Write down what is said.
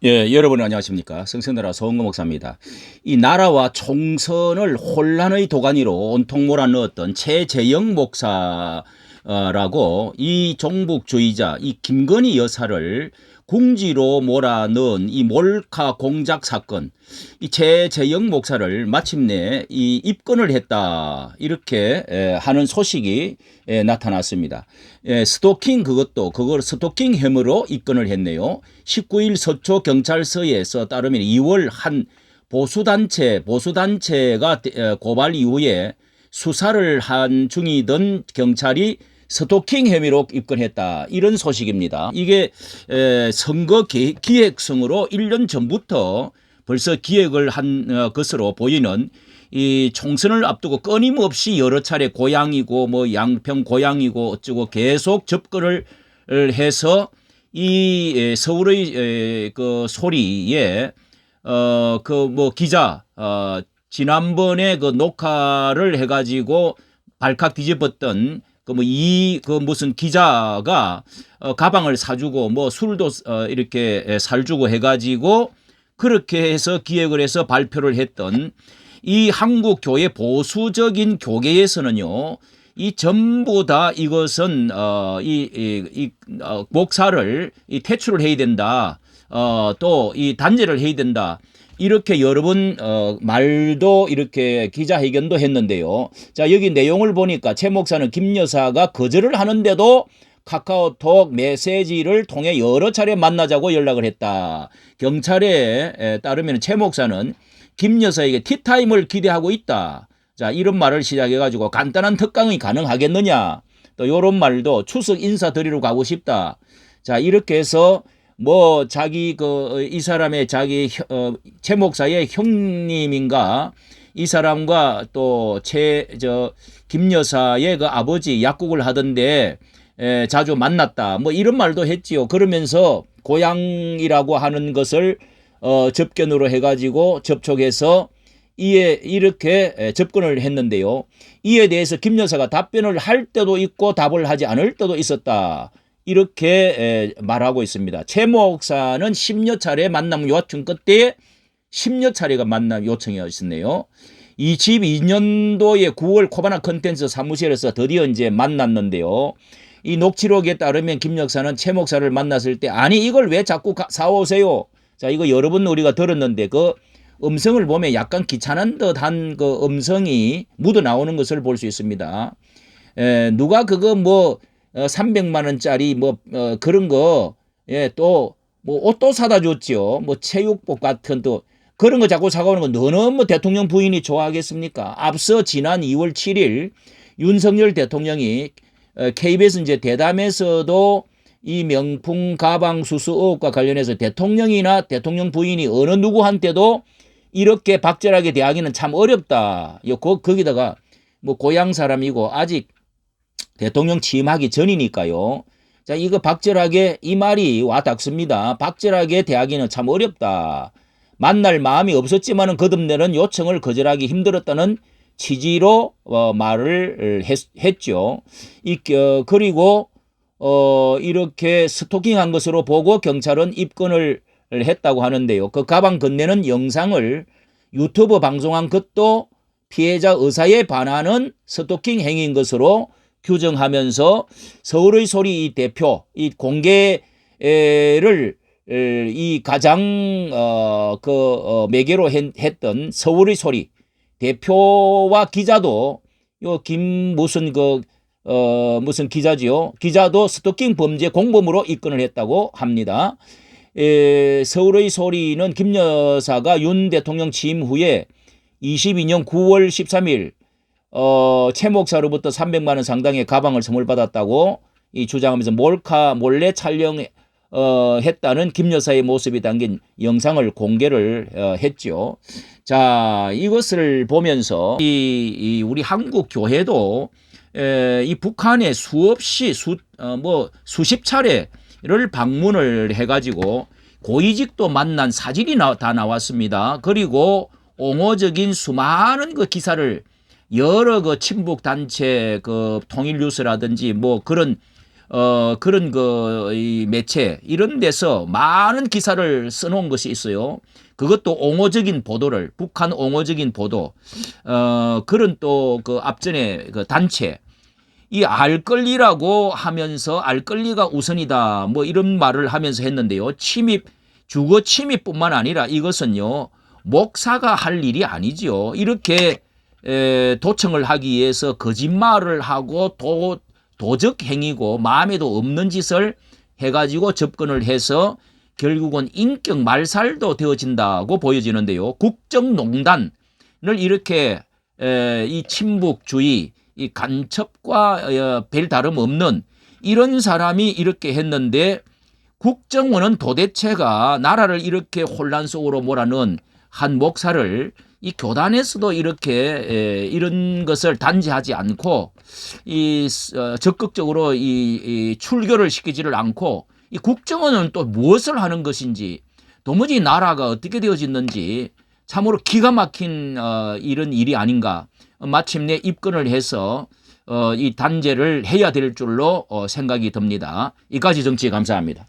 예, 여러분 안녕하십니까. 성서나라 서원거 목사입니다. 이 나라와 총선을 혼란의 도가니로 온통 몰아넣었던 최재형 목사라고 이 종북주의자 이 김건희 여사를 궁지로 몰아넣은 이 몰카 공작 사건, 이 최재형 목사를 마침내 이 입건을 했다 이렇게 하는 소식이 나타났습니다. 스토킹 그걸 스토킹 혐의로 입건을 했네요. 19일 서초 경찰서에서 따르면 2월 한 보수단체가 고발 이후에 수사를 한 중이던 경찰이 스토킹 혐의로 입건했다. 이런 소식입니다. 이게 선거 기획성으로 1년 전부터 벌써 기획을 한 것으로 보이는 이 총선을 앞두고 끊임없이 여러 차례 고향이고 뭐 양평 고향이고 어쩌고 계속 접근을 해서 이 서울의 그 소리에 그 뭐 기자 지난번에 그 녹화를 해가지고 발칵 뒤집었던 그 무슨 기자가 가방을 사주고 뭐 술도 이렇게 살주고 해가지고 그렇게 해서 기획을 해서 발표를 했던 이 한국 교회 보수적인 교계에서는요, 이 전부 다 이것은 목사를 퇴출을 해야 된다. 또 이 단죄를 해야 된다. 이렇게 여러 번 말도 이렇게 기자회견도 했는데요. 자, 여기 내용을 보니까 최 목사는 김 여사가 거절을 하는데도 카카오톡 메시지를 통해 여러 차례 만나자고 연락을 했다. 경찰에 따르면 최 목사는 김 여사에게 티타임을 기대하고 있다. 자, 이런 말을 시작해가지고 간단한 특강이 가능하겠느냐. 또 이런 말도 추석 인사 드리러 가고 싶다. 자, 이렇게 해서 뭐 자기 이 사람의 자기 최 목사의 형님인가 이 사람과 또 김 여사의 그 아버지 약국을 하던데 자주 만났다. 뭐 이런 말도 했지요. 그러면서 고향이라고 하는 것을 접견으로 해가지고 접촉해서 이렇게 접근을 했는데요. 이에 대해서 김 여사가 답변을 할 때도 있고 답을 하지 않을 때도 있었다. 이렇게 말하고 있습니다. 최 목사는 10여 차례 만남 요청 끝에 10여 차례가 만남 요청이 있었네요. 22년도에 9월 코바나 컨텐츠 사무실에서 드디어 이제 만났는데요. 이 녹취록에 따르면 김 여사는 최 목사를 만났을 때 아니 이걸 왜 자꾸 사오세요? 자, 이거 여러 번 우리가 들었는데 그 음성을 보면 약간 귀찮은 듯한 그 음성이 묻어 나오는 것을 볼 수 있습니다. 누가 그거 뭐 300만 원짜리 뭐 그런 거 또 뭐 옷도 사다 줬죠. 뭐 체육복 같은 또 그런 거 자꾸 사가오는 거 너는 뭐 대통령 부인이 좋아하겠습니까? 앞서 지난 2월 7일 윤석열 대통령이 KBS 이제 대담에서도 이 명품 가방 수수 의혹과 관련해서 대통령이나 대통령 부인이 어느 누구한테도 이렇게 박절하게 대하기는 참 어렵다. 거기다가 뭐 고향 사람이고 아직 대통령 취임하기 전이니까요. 자, 이거 박절하게 이 말이 와 닿습니다. 박절하게 대하기는 참 어렵다. 만날 마음이 없었지만은 거듭내는 요청을 거절하기 힘들었다는 취지로 말을 했죠. 그리고 이렇게 스토킹한 것으로 보고 경찰은 입건을 했다고 하는데요. 그 가방 건네는 영상을 유튜브 방송한 것도 피해자 의사에 반하는 스토킹 행위인 것으로 규정하면서 서울의 소리 이 대표 이 공개를 이 가장 매개로 했던 서울의 소리 대표와 기자도 요 무슨 기자지요. 기자도 스토킹 범죄 공범으로 입건을 했다고 합니다. 서울의 소리는 김 여사가 윤 대통령 취임 후에 22년 9월 13일 최 목사로부터 300만 원 상당의 가방을 선물 받았다고 주장하면서 몰래 촬영했다는 김 여사의 모습이 담긴 영상을 공개를 했죠. 자, 이것을 보면서 우리 한국 교회도 이 북한에 수십 차례를 방문을 해가지고 고위직도 만난 사진이 다 나왔습니다. 그리고 옹호적인 수많은 그 기사를 여러 그 친북 단체 그 통일뉴스라든지 뭐 그런 그런 이 매체 이런 데서 많은 기사를 써놓은 것이 있어요. 그것도 옹호적인 보도를 북한 옹호적인 보도 그런 또 그 앞전에 그 단체 이 알권리라고 하면서 알권리가 우선이다 뭐 이런 말을 하면서 했는데요. 주거 침입뿐만 아니라 이것은요 목사가 할 일이 아니죠. 이렇게 도청을 하기 위해서 거짓말을 하고 도적 행위고 마음에도 없는 짓을 해가지고 접근을 해서 결국은 인격 말살도 되어진다고 보여지는데요. 국정농단을 이렇게 이 친북주의 이 간첩과 별 다름없는 이런 사람이 이렇게 했는데 국정원은 도대체가 나라를 이렇게 혼란 속으로 몰아넣은 한 목사를 이 교단에서도 이렇게 이런 것을 단죄하지 않고 적극적으로 이 출교를 시키지를 않고 이 국정원은 또 무엇을 하는 것인지 도무지 나라가 어떻게 되어졌는지 참으로 기가 막힌 이런 일이 아닌가. 마침내 입건을 해서 이 단죄를 해야 될 줄로 생각이 듭니다. 이까지 정치 감사합니다.